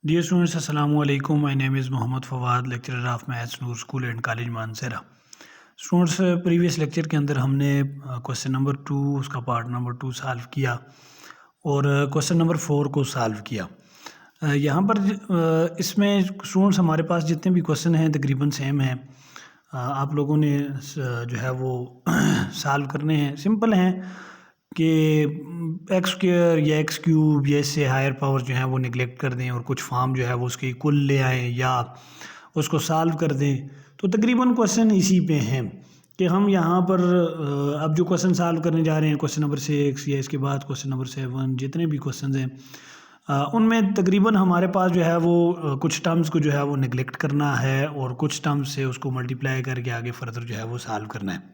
Dear students, Assalamu alaikum. My name is Mohammad Fawad, lecturer of Maths, Noor School and College Manasara. Students, previous lecture के अंदर हमने question number 2 उसका part number 2 solve किया और question number 4 को solve किया। यहाँ पर इसमें स्टूडेंट्स हमारे पास जितने भी क्वेश्चन हैं तकरीबन सेम हैं। आप लोगों ने जो है वो सॉल्व करने हैं, सिंपल हैं कि एक्स स्क्वायर या एक्स क्यूब या इससे हायर पावर जो है वो निगलेक्ट कर दें और कुछ फॉर्म जो है वो उसके इक्वल ले आएँ या उसको सॉल्व कर दें। तो तकरीबन क्वेश्चन इसी पे हैं कि हम यहाँ पर अब जो क्वेश्चन सॉल्व करने जा रहे हैं क्वेश्चन नंबर 6 या इसके बाद क्वेश्चन नंबर 7 जितने भी क्वेश्चन हैं उनमें तकरीबन हमारे पास जो है वो कुछ टर्म्स को जो है वो निगलेक्ट करना है और कुछ टर्म्स से उसको मल्टीप्लाई करके आगे फर्दर जो है वो सॉल्व करना है।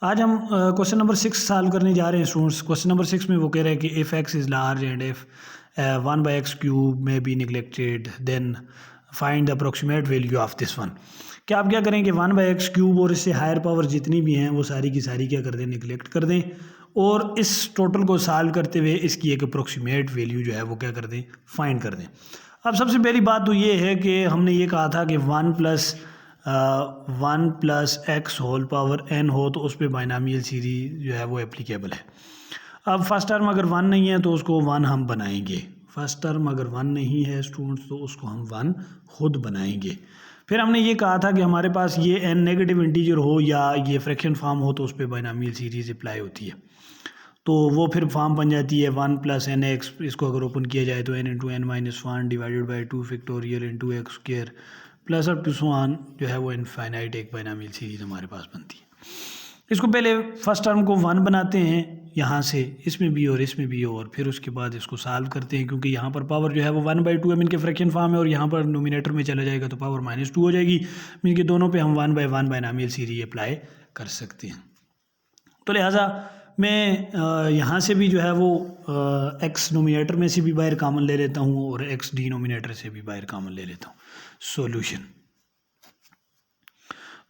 आज हम क्वेश्चन नंबर 6 सॉल्व करने जा रहे हैं स्टूडेंट्स। क्वेश्चन नंबर 6 में वो कह रहा है कि if X is large and if 1/x cube में be neglected then find the approximate value of this one. कि आप क्या करें कि 1/x क्यूब और इससे हायर पावर जितनी भी हैं वो सारी की सारी क्या कर दें, निगलेक्ट कर दें और इस टोटल को सॉल्व करते हुए इसकी एक अप्रोक्सीमेट वैल्यू जो है वो क्या कर दें, फाइंड कर दें। अब सबसे पहली बात तो ये है कि हमने ये कहा था कि 1 plus x whole power n हो तो उस पर बाइनॉमियल सीरीज जो है वो एप्लीकेबल है। अब फर्स्ट टर्म अगर 1 नहीं है तो उसको 1 हम बनाएंगे। फर्स्ट टर्म अगर 1 नहीं है स्टूडेंट्स तो उसको हम 1 खुद बनाएंगे। फिर हमने ये कहा था कि हमारे पास ये n नेगेटिव इंटीजर हो या ये फ्रैक्शन फॉर्म हो तो उस पर बाइनॉमियल सीरीज अप्लाई होती है। तो वो फिर फॉर्म बन जाती है 1 + nx। इसको अगर ओपन किया जाए तो n × n-1 divided by 2 factorial into x square plus up to so on जो है वो इनफाइनाइट एक बाइनॉमियल सीरीज हमारे पास बनती है। इसको पहले फर्स्ट टर्म को 1 बनाते हैं यहाँ से, इसमें भी और इसमें भी, और फिर उसके बाद इसको सॉल्व करते हैं क्योंकि यहाँ पर पावर जो है वो 1/2 है, इनके फ्रैक्शन फॉर्म है और यहाँ पर नोमिनेटर में चला जाएगा तो पावर -2 हो जाएगी। इनके दोनों पे हम 1/1 बाइनॉमियल सीरीज अप्लाई कर सकते हैं। तो लिहाजा मैं यहाँ से भी जो है वो एक्स नोमिनेटर में से भी बाहर कॉमन ले लेता हूँ और एक्स डिनोमिनेटर से भी बाहर कॉमन ले लेता हूँ। सॉल्यूशन,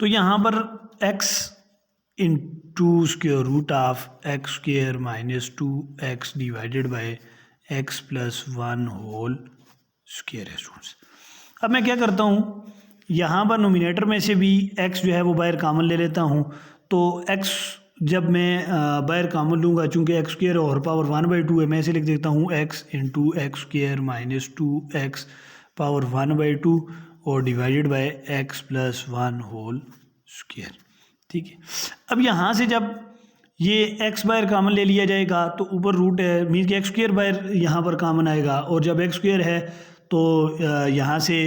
तो यहाँ पर x into square root of x square -2x divided by x + 1 whole square है स्टूडेंट्स। अब मैं क्या करता हूँ, यहाँ पर नोमिनेटर में से भी x जो है वो बाहर कॉमन ले लेता हूँ। तो x जब मैं बाहर कॉमन लूँगा, चूँकि एक्स स्क्वायर और पावर 1/2 है, मैं इसे लिख देता हूँ x into x square -2x power 1/2 और divided by x + 1 whole square. ठीक है। अब यहाँ से जब ये x बाहर कॉमन ले लिया जाएगा तो ऊपर रूट है, मीन कि एक्स स्क्वायर बाहर यहाँ पर कॉमन आएगा और जब एक्स स्क्वायर है तो यहाँ से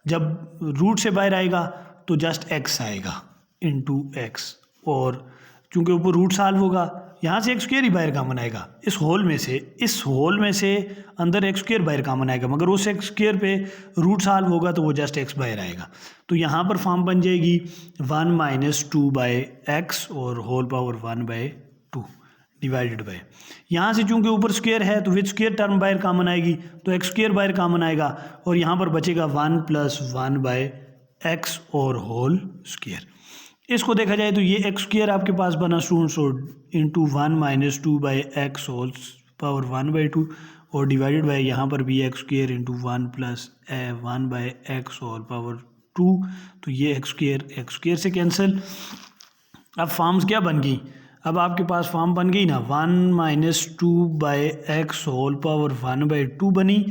जब रूट से बाहर आएगा तो जस्ट x आएगा इंटू एक्स, और चूँकि ऊपर रूट सॉल्व होगा यहाँ से एक्स स्क्वायर ही बाहर कॉमन आएगा। इस होल में से अंदर एक्स स्क्वायर बाहर कॉमन आएगा, मगर उस एक्स स्क्वायर पे रूट सॉल्व होगा तो वो जस्ट एक्स बाहर आएगा। तो यहाँ पर फॉर्म बन जाएगी 1 - 2/x और होल पावर 1/2 डिवाइडेड बाय, यहाँ से चूँकि ऊपर स्क्वायर है तो विद स्क्वायर टर्म बाहर कॉमन आएगी तो एक्स स्क्वायर बाहर कॉमन आएगा और यहाँ पर बचेगा 1 + 1/x और होल स्क्वायर। इसको देखा जाए तो ये एक्स स्क्वायर आपके पास बना स्टूडेंट्स और इंटू 1 - 2/x होल पावर 1/2 और डिवाइडेड बाय यहाँ पर भी x square into 1 + 1/x whole power 2। तो ये एक्स स्क्वायर से कैंसिल। अब फॉर्म्स क्या बन गई, अब आपके पास फॉर्म बन गई ना, 1 - 2/x होल पावर 1/2 बनी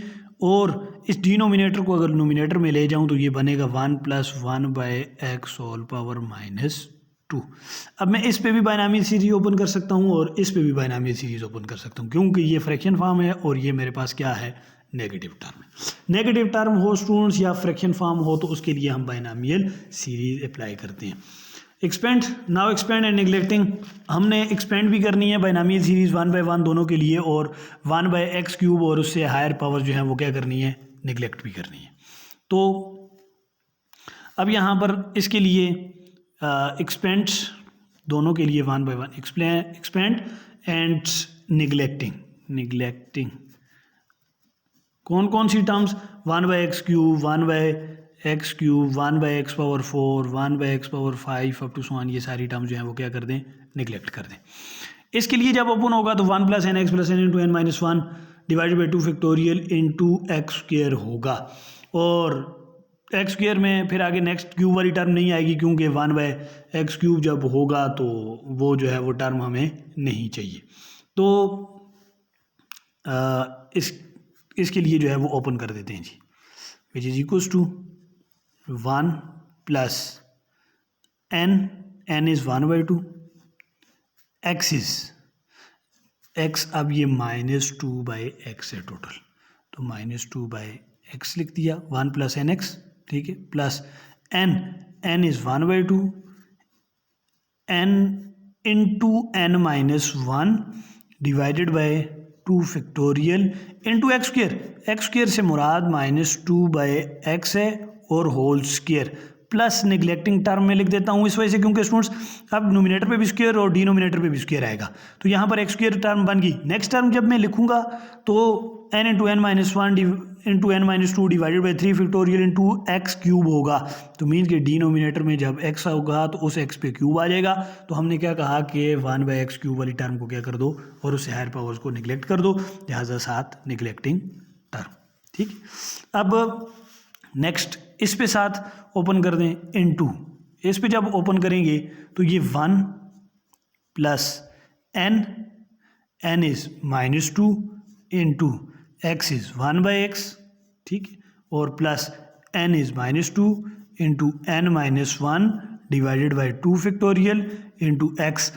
और इस डिनोमिनेटर को अगर नोमिनेटर में ले जाऊं तो ये बनेगा 1 + 1/x होल पावर -2। अब मैं इस पे भी बाइनॉमियल सीरीज ओपन कर सकता हूं और इस पे भी बाइनॉमियल सीरीज ओपन कर सकता हूं क्योंकि ये फ्रैक्शन फॉर्म है और ये मेरे पास क्या है, नेगेटिव टर्म है। नेगेटिव टर्म हो स्टूडेंट्स या फ्रैक्शन फॉर्म हो तो उसके लिए हम बाइनॉमियल सीरीज अप्लाई करते हैं। Expand, now expand and neglecting, हमने एक्सपेंड भी करनी है बाइनॉमियल सीरीज 1/1 दोनों के लिए और 1/x क्यूब और उससे हायर पावर जो है वो क्या करनी है, निगलेक्ट भी करनी है। तो अब यहाँ पर इसके लिए एक्सपेंड दोनों के लिए 1/1 एक्सपेंड एंड निगलेक्टिंग कौन कौन सी terms, 1/x cube, 1/x cube, 1/x power 4, 1/x power 5 up to so on, ये सारी टर्म्स जो हैं वो क्या कर दें, निगलेक्ट कर दें। इसके लिए जब ओपन होगा तो 1 + nx + n × n - 1 divided by 2 factorial into x square होगा। और एक्स स्क्वायर में फिर आगे नेक्स्ट क्यूब वाली टर्म नहीं आएगी, क्योंकि 1/x³ जब होगा तो वो जो है वो टर्म हमें नहीं चाहिए। तो इसके लिए जो है वो ओपन कर देते हैं जी, which is equals to 1 plus n is 1/2, x अब ये -2/x है टोटल, तो -2/x लिख दिया, 1 प्लस nx, ठीक है, plus n is 1/2, n into n-1 divided by 2 factorial into x square से मुराद -2/x है और whole square, plus neglecting term में लिख देता हूँ इस वजह से क्योंकि स्टूडेंट्स अब नोमिनेटर पे भी स्क्वायर और डिनोमिनेटर पे भी स्क्वायर आएगा, तो यहाँ पर एक्स स्क्वायर टर्म बन गई। नेक्स्ट टर्म जब मैं लिखूंगा तो n into n-1 into n-2 divided by 3 factorial into x³ होगा, तो मीन्स कि डिनोमिनेटर में जब x होगा तो उस x पे क्यूब आ जाएगा। तो हमने क्या कहा कि 1/x³ वाली टर्म को क्या कर दो और उससे हायर पावर्स को निगलेक्ट कर दो, लिहाजा साथ निगलेक्टिंग टर्म, ठीक। अब नेक्स्ट इस पे साथ ओपन कर दें इनटू, इस पे जब ओपन करेंगे तो ये 1 plus n is -2 into x is 1/x, ठीक है, और plus n is -2 into n-1 divided by 2 factorial into x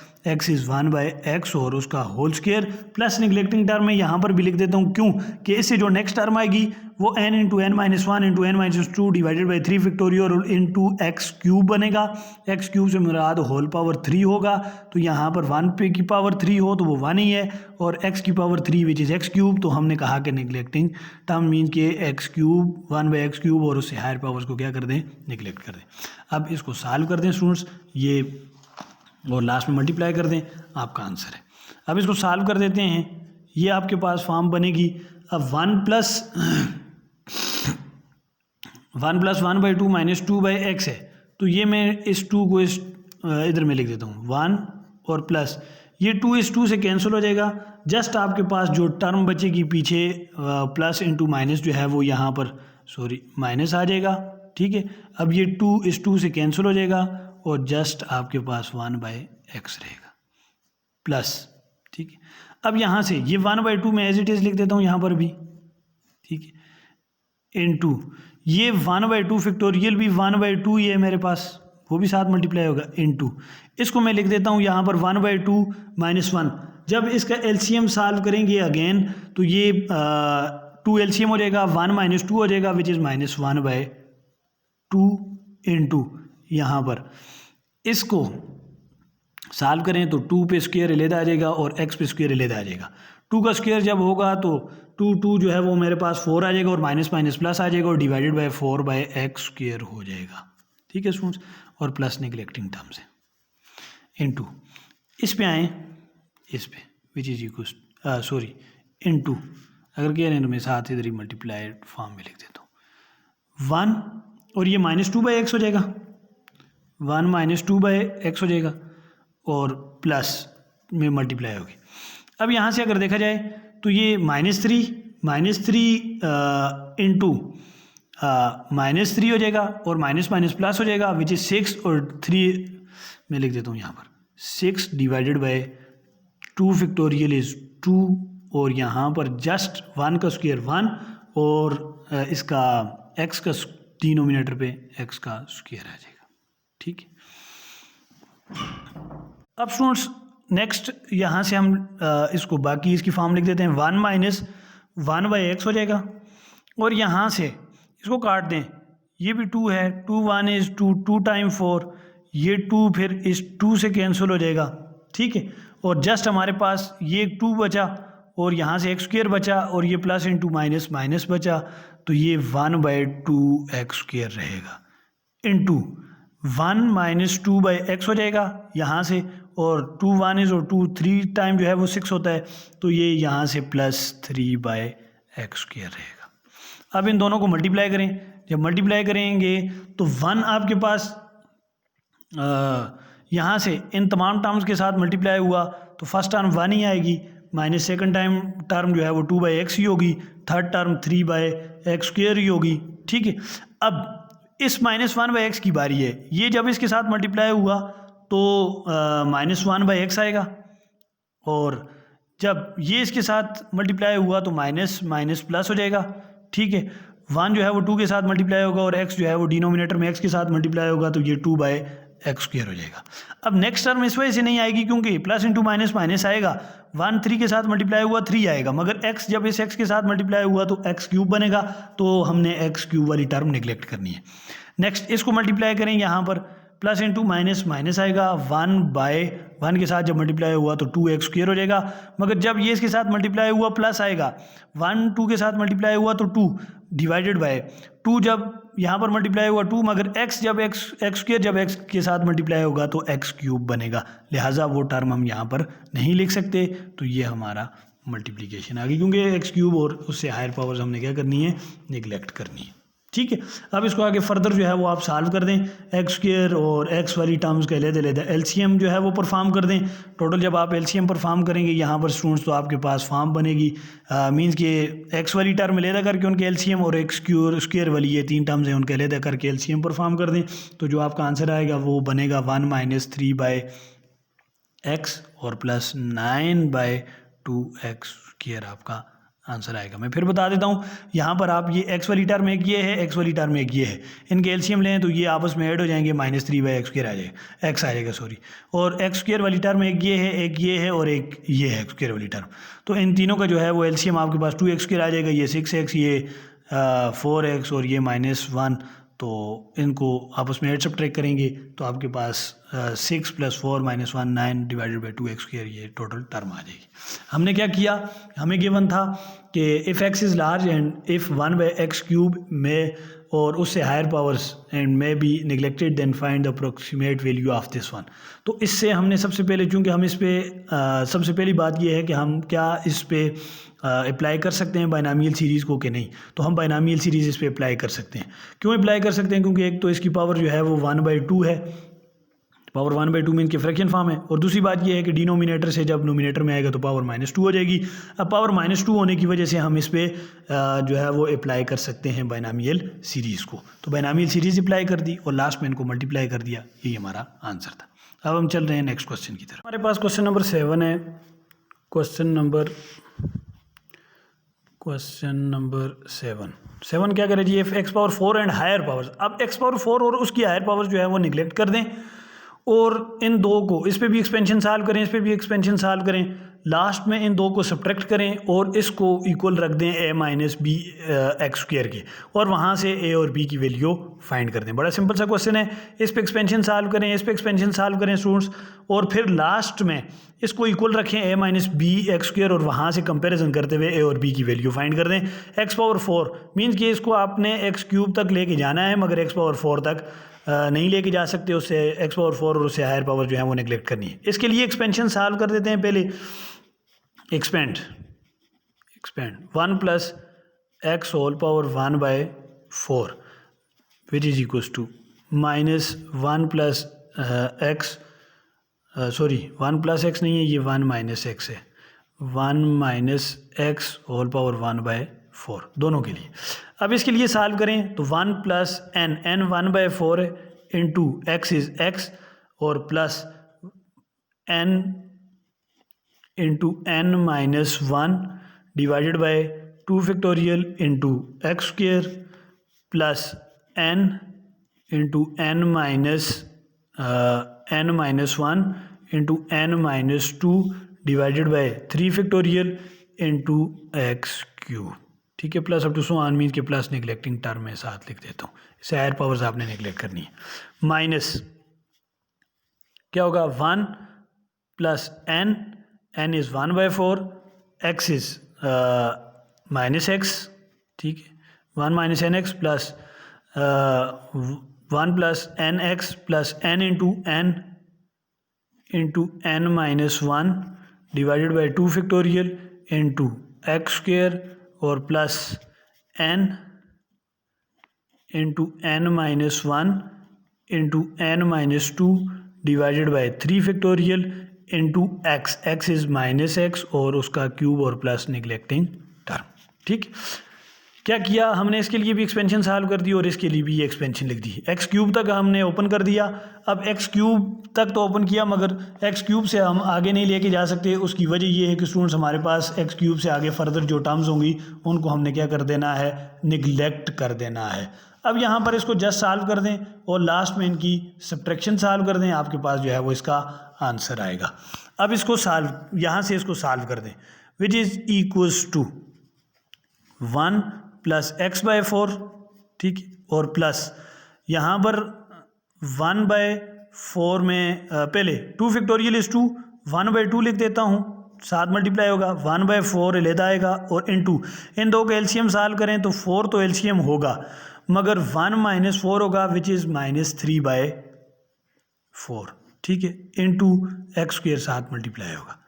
is 1/x और उसका whole square, plus neglecting term में यहाँ पर भी लिख देता हूँ, क्यों कि इससे जो नेक्स्ट टर्म आएगी वो n into n-1 into n-2 divided by 3 factorial into x³ बनेगा। x³ से मुराद होल पावर 3 होगा, तो यहाँ पर 1 पे की पावर 3 हो तो वो 1 ही है, और x की पावर 3 विच इज़ x³, तो हमने कहा कि निगलेक्टिंग टर्म मीन के x³ 1/x³ और उससे हायर पावर्स को क्या कर दें, निगलेक्ट कर दें। अब इसको सॉल्व कर दें स्टूडेंट्स, ये और लास्ट में मल्टीप्लाई कर दें, आपका आंसर है। अब इसको सॉल्व कर देते हैं, ये आपके पास फॉर्म बनेगी। अब 1 प्लस 1/2 माइनस 2/x है, तो ये मैं इस 2 को इस इधर में लिख देता हूँ 1 और प्लस ये 2 इस 2 से कैंसिल हो जाएगा। जस्ट आपके पास जो टर्म बचेगी पीछे प्लस इंटू माइनस जो है वो यहाँ पर माइनस आ जाएगा, ठीक है। अब ये 2 इस 2 से कैंसिल हो जाएगा और जस्ट आपके पास 1/x रहेगा प्लस, ठीक है। अब यहाँ से ये 1/2 में एज इट इज़ लिख देता हूँ यहाँ पर भी, ठीक है, इनटू ये 1/2 फैक्टोरियल भी 1/2 ही है मेरे पास, वो भी साथ मल्टीप्लाई होगा, इनटू इसको मैं लिख देता हूँ यहाँ पर 1/2 - 1। जब इसका एलसीएम सॉल्व करेंगे अगेन तो ये 2 एलसीएम हो जाएगा, 1 - 2 हो जाएगा विच इज़ -1/2 इंटू यहाँ पर इसको सॉल्व करें तो 2 पे स्क्वायर अलग आ जाएगा और x पे स्क्वायर अलग आ जाएगा। 2 का स्क्वायर जब होगा तो 2 जो है वो मेरे पास 4 आ जाएगा और माइनस माइनस प्लस आ जाएगा और डिवाइडेड बाय 4/x² हो जाएगा, ठीक है स्टूडेंट्स, और प्लस निगलेक्टिंग टर्म से इनटू इस पे आए, इस पे which is equal sorry into, अगर कह रहे हैं तो मैं साथ इधर ही मल्टीप्लाइड फॉर्म में लिख देता हूँ 1 और ये -2/x हो जाएगा, 1 - 2/x हो जाएगा और प्लस में मल्टीप्लाई होगी। अब यहाँ से अगर देखा जाए तो ये -3 इंटू -3 हो जाएगा और माइनस माइनस प्लस हो जाएगा विच इज़ 6 और 3 मैं लिख देता हूँ यहाँ पर 6 डिवाइडेड बाय 2 फैक्टोरियल इज़ 2 और यहाँ पर जस्ट 1 का स्क्वायर 1 और इसका x का डिनोमिनेटर पे x का स्क्वायर आ जाएगा, ठीक है। अब स्टूडेंट्स नेक्स्ट यहाँ से हम इसको बाकी इसकी फॉर्म लिख देते हैं 1 - 1/x हो जाएगा और यहाँ से इसको काट दें, ये भी 2 है, 2 1 इज़ 2 टाइम 4, ये 2 फिर इस 2 से कैंसिल हो जाएगा, ठीक है, और जस्ट हमारे पास ये 2 बचा और यहाँ से x² बचा और ये प्लस इंटू माइनस माइनस बचा, तो ये 1/2x² रहेगा इंटू 1 - 2/x हो जाएगा यहाँ से, और 2 1 इज़ और 2 3 टाइम जो है वो 6 होता है, तो ये यहाँ से प्लस 3/x² रहेगा। अब इन दोनों को मल्टीप्लाई करें, जब मल्टीप्लाई करेंगे तो 1 आपके पास यहाँ से इन तमाम टर्म्स के साथ मल्टीप्लाई हुआ तो फर्स्ट टर्म 1 ही आएगी, माइनस सेकंड टाइम टर्म जो है वो 2/x ही होगी, थर्ड टर्म 3/x² ही होगी। ठीक है, अब इस -1/x की बारी है, ये जब इसके साथ मल्टीप्लाई हुआ तो -1/x आएगा, और जब ये इसके साथ मल्टीप्लाई हुआ तो माइनस माइनस प्लस हो जाएगा। ठीक है, 1 जो है वो 2 के साथ मल्टीप्लाई होगा, और x जो है वो डिनोमिनेटर में x के साथ मल्टीप्लाई होगा, तो ये 2/x² हो जाएगा। अब नेक्स्ट टर्म इस वजह से नहीं आएगी क्योंकि प्लस इंटू माइनस माइनस आएगा, 1 3 के साथ मल्टीप्लाई हुआ 3 आएगा, मगर x जब इस x के साथ मल्टीप्लाई हुआ तो x³ बनेगा, तो हमने x³ वाली टर्म निगलेक्ट करनी है। नेक्स्ट इसको मल्टीप्लाई करें, यहाँ पर प्लस इंटू माइनस माइनस आएगा, 1/1 के साथ जब मल्टीप्लाई हुआ तो 2x² हो जाएगा, मगर जब ये इसके साथ मल्टीप्लाई हुआ प्लस आएगा, 1 2 के साथ मल्टीप्लाई हुआ तो 2 डिवाइडेड बाय 2, जब यहाँ पर मल्टीप्लाई हुआ 2, मगर x जब x² जब x के साथ मल्टीप्लाई होगा तो x³ बनेगा, लिहाजा वो टर्म हम यहाँ पर नहीं लिख सकते, तो ये हमारा मल्टीप्लिकेशन आ गई, क्योंकि x³ और उससे हायर पावर्स हमने क्या करनी है, निगलेक्ट करनी है। ठीक है, अब इसको आगे फर्दर जो है वो आप सॉल्व कर दें, x² और x वाली टर्म्स का अलग-अलग LCM जो है वो परफॉर्म कर दें। टोटल जब आप LCM परफॉर्म करेंगे यहाँ पर स्टूडेंट्स, तो आपके पास फॉर्म बनेगी, मींस कि x वाली टर्म अलग करके उनके LCM और x² वाली ये 3 टर्म्स हैं उनके अलग करके LCM परफॉर्म कर दें, तो जो आपका आंसर आएगा वो बनेगा 1 - 3/x और प्लस 9/2x² आपका आंसर आएगा। मैं फिर बता देता हूँ, यहाँ पर आप ये x वाली टर्म एक ये है, x वाली टर्म एक ये है, इनके एलसीएम लें तो ये आपस में ऐड हो जाएंगे, -3/x² आ जाएगा, x आ जाएगा सॉरी, और x² वाली टर्म एक ये है, एक ये है और एक ये है x² वाली टर्म, तो इन तीनों का जो है वो एलसीएम आपके पास 2x² आ जाएगा, ये 6x, ये 4x और ये -1, तो इनको आपस में ऐड सब्ट्रैक्ट करेंगे तो आपके पास 6 + 4 - 1 9 डिवाइडेड बाई 2x² ये टोटल टर्म आ जाएगी। हमने क्या किया, हमें गिवन था कि if x is large and if 1/x³ में और उससे higher powers and may be neglected then find the approximate value of this one. तो इससे हमने सबसे पहले, चूँकि हम इस पे सबसे पहली बात ये है कि हम क्या इस पे अप्लाई कर सकते हैं बाइनामियल सीरीज़ को कि नहीं, तो हम बाइनामियल सीरीज़ इस पे अप्लाई कर सकते हैं। क्यों अप्लाई कर सकते हैं, क्योंकि एक तो इसकी पावर जो है वो 1/2 है, पावर 1/2 मीन की फ्रैक्शन फॉर्म है, और दूसरी बात ये है कि डिनोमिनेटर से जब नोमिनेटर में आएगा तो पावर -2 हो जाएगी। अब पावर -2 होने की वजह से हम इस पे जो है वो अप्लाई कर सकते हैं बाइनामियल सीरीज़ को, तो बाइनामियल सीरीज़ अप्लाई कर दी और लास्ट में इनको मल्टीप्लाई कर दिया, यही हमारा आंसर था। अब हम चल रहे हैं नेक्स्ट क्वेश्चन की तरफ। हमारे पास क्वेश्चन नंबर 7 है। क्वेश्चन नंबर 7 क्या करें जी, if x⁴ and higher powers. अब x⁴ और उसकी हायर पावर्स जो है वो निगलेक्ट कर दें, और इन दो को, इस पे भी एक्सपेंशन सॉल्व करें, इस पे भी एक्सपेंशन सॉल्व करें, लास्ट में इन दो को सब्ट्रैक्ट करें और इसको इक्वल रख दें a - b(x²) के, और वहाँ से a और b की वैल्यू फाइंड कर दें। बड़ा सिंपल सा क्वेश्चन है, इस पे एक्सपेंशन सॉल्व करें, इस पे एक्सपेंशन सॉल्व करें स्टूडेंट्स, और फिर लास्ट में इसको इक्वल रखें a - b(x²) और वहाँ से कंपैरिजन करते हुए a और b की वैल्यू फाइंड कर दें। x⁴ मीन्स कि इसको आपने x³ तक लेके जाना है, मगर x⁴ तक नहीं लेके जा सकते, उससे x⁴ और उससे हायर पावर जो है वो नेगलेक्ट करनी है। इसके लिए एक्सपेंशन सॉल्व कर देते हैं। पहले expand 1 + x whole power 1/4 which is equals to -1 + x, sorry 1 + x नहीं है, ये 1 - x है, 1 - x होल पावर 1/4 दोनों के लिए। अब इसके लिए सॉल्व करें तो 1 + n 1/4 है, इंटू x इज़ x, और plus n into n - 1 divided by 2 factorial into x² plus n into n - 1 into n - 2 divided by 3 factorial into x³। ठीक है, plus up to so on means के plus neglecting term में साथ लिख देता हूँ, इससे हायर पावर्स आपने निगलेक्ट करनी है। माइनस क्या होगा, 1 + n is 1/4, x is -x, ठीक है, 1 - nx plus 1 + nx plus n into n - 1 divided by 2 factorial into x² और plus n into n - 1 into n - 2 divided by 3 factorial into x, x is minus x और उसका cube और plus neglecting term. ठीक, क्या किया हमने, इसके लिए भी एक्सपेंशन सॉल्व कर दी और इसके लिए भी ये एक्सपेंशन लिख दी। एक्स क्यूब तक हमने ओपन कर दिया। अब एक्स क्यूब तक तो ओपन किया मगर एक्स क्यूब से हम आगे नहीं लेके जा सकते। उसकी वजह ये है कि स्टूडेंट्स हमारे पास एक्स क्यूब से आगे फर्दर जो टर्म्स होंगी उनको हमने क्या कर देना है, निगलेक्ट कर देना है। अब यहाँ पर इसको जस्ट सॉल्व कर दें और लास्ट में इनकी सब्ट्रैक्शन सॉल्व कर दें, आपके पास जो है वो इसका आंसर आएगा। अब इसको सॉल्व, यहाँ से इसको सॉल्व कर दें, which is equals to 1 plus x by 4, ठीक, और प्लस यहाँ पर 1 बाय 4 में पहले 2 फैक्टोरियल इज 2, 1 बाय 2 लिख देता हूँ, 7 मल्टीप्लाई होगा, 1 बाय 4 लेता आएगा और इनटू इन दो का एलसीएम सॉल्व करें तो 4 तो एलसीएम होगा मगर 1 माइनस 4 होगा विच इज़ माइनस 3 बाय 4, ठीक है, इनटू एक्स स्क्वेयर 7 मल्टीप्लाई होगा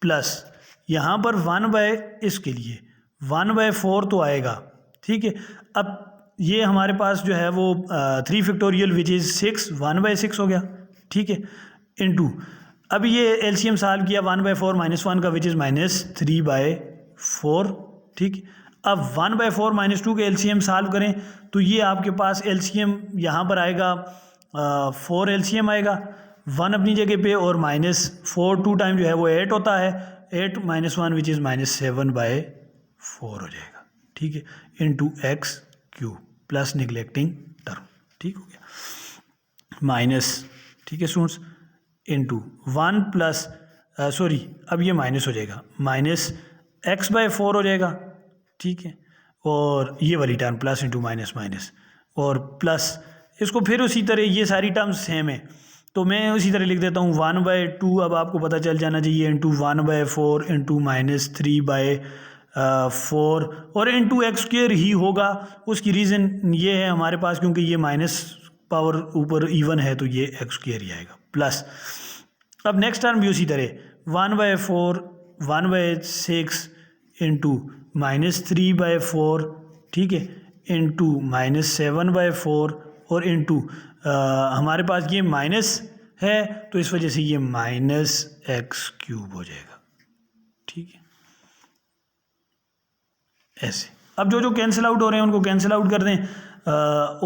प्लस यहाँ पर 1 बाय इसके लिए 1 बाय 4 तो आएगा, ठीक है। अब ये हमारे पास जो है वो 3 फैक्टोरियल विच इज़ 6, 1 बाय 6 हो गया, ठीक है, इनटू अब ये एलसीएम सॉल्व किया 1 बाय 4 माइनस 1 का विच इज़ माइनस 3 बाय 4, ठीक। अब 1 बाय 4 माइनस 2 के एलसीएम सॉल्व करें तो ये आपके पास एलसीएम यहाँ पर आएगा 4 एलसीएम आएगा, 1 अपनी जगह पे और माइनस 4 2 टाइम जो है वो 8 होता है, 8 minus 1 which is minus 7 by 4 हो जाएगा, ठीक है, into x cube plus neglecting term, ठीक हो गया, माइनस, ठीक है स्टूडेंट्स, इनटू 1 प्लस सॉरी अब ये माइनस हो जाएगा, माइनस एक्स बाय 4 हो जाएगा, ठीक है, और ये वाली term plus into minus minus और प्लस इसको फिर उसी तरह, ये सारी टर्म्स सेम है तो मैं उसी तरह लिख देता हूँ 1 बाय 2, अब आपको पता चल जाना चाहिए, into 1 by 4 into minus 3 by 4 और इंटू एक्स स्क्वेयर ही होगा। उसकी रीज़न ये है हमारे पास क्योंकि ये माइनस पावर ऊपर इवन है तो ये एक्स स्क्वेयर ही आएगा प्लस। अब नेक्स्ट टर्म भी उसी तरह 1 by 4 1 by 6 into minus 3 by 4, ठीक है, इंटू माइनस 7 बाय 4 और इंटू हमारे पास ये माइनस है तो इस वजह से ये माइनस एक्स क्यूब हो जाएगा, ठीक है, ऐसे। अब जो जो कैंसिल आउट हो रहे हैं उनको कैंसिल आउट कर दें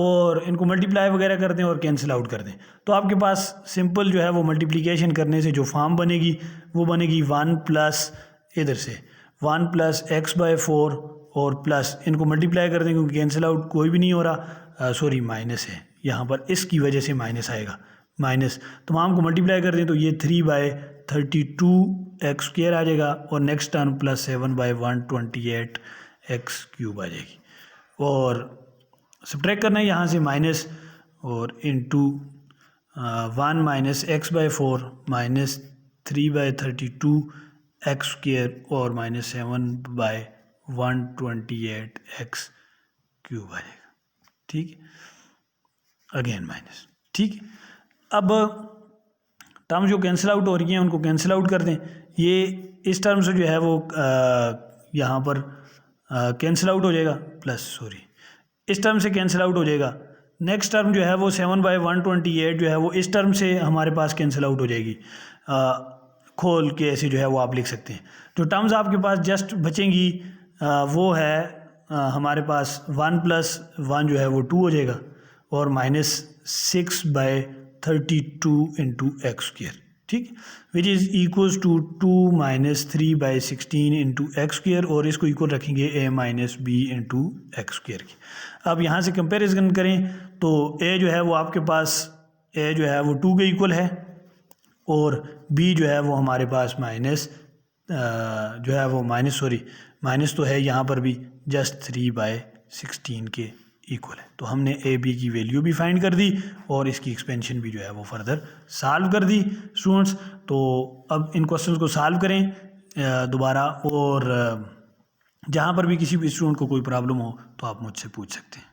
और इनको मल्टीप्लाई वगैरह कर दें और कैंसिल आउट कर दें तो आपके पास सिंपल जो है वो मल्टीप्लिकेशन करने से जो फॉर्म बनेगी वो बनेगी 1 प्लस इधर से 1 प्लस एक्स बाय 4 और प्लस इनको मल्टीप्लाई कर दें क्योंकि कैंसिल आउट कोई भी नहीं हो रहा, सॉरी माइनस है यहाँ पर, इसकी वजह से माइनस आएगा, माइनस तमाम को मल्टीप्लाई कर दें तो ये 3 बाय 32 एक्स स्क्वेयर आ जाएगा और next term plus 7 by 128 X cube आ जाएगी और सब्ट्रैक्ट करना है यहाँ से माइनस और into 1 minus X by 4 minus 3 by 32 X square और माइनस 7 बाय 128 एक्स क्यूब आ जाएगा, ठीक, अगेन माइनस, ठीक। अब टर्म जो कैंसिल आउट हो रही हैं उनको कैंसिल आउट कर दें, ये इस टर्म से जो है वो यहाँ पर कैंसिल आउट हो जाएगा प्लस सॉरी इस टर्म से कैंसिल आउट हो जाएगा, नेक्स्ट टर्म जो है वो 7 बाय 128 जो है वो इस टर्म से हमारे पास कैंसिल आउट हो जाएगी, खोल के ऐसे जो है वो आप लिख सकते हैं। जो टर्म्स आपके पास जस्ट बचेंगी वो है हमारे पास 1 प्लस 1 जो है वो 2 हो जाएगा और minus 6 by 32 into x square, ठीक, which is equals to 2 minus 3 by 16 into x square और इसको इक्वल रखेंगे a minus b into x square की। अब यहाँ से कंपेरिजन करें तो ए जो है वो आपके पास ए जो है वो 2 के इक्वल है और बी जो है वो हमारे पास माइनस जो है वो माइनस तो है यहाँ पर भी जस्ट 3 बाई 16 के इक्वल है। तो हमने ए बी की वैल्यू भी फाइंड कर दी और इसकी एक्सपेंशन भी जो है वो फर्दर सॉल्व कर दी स्टूडेंट्स। तो अब इन क्वेश्चंस को सॉल्व करें दोबारा और जहाँ पर भी किसी भी स्टूडेंट को कोई प्रॉब्लम हो तो आप मुझसे पूछ सकते हैं।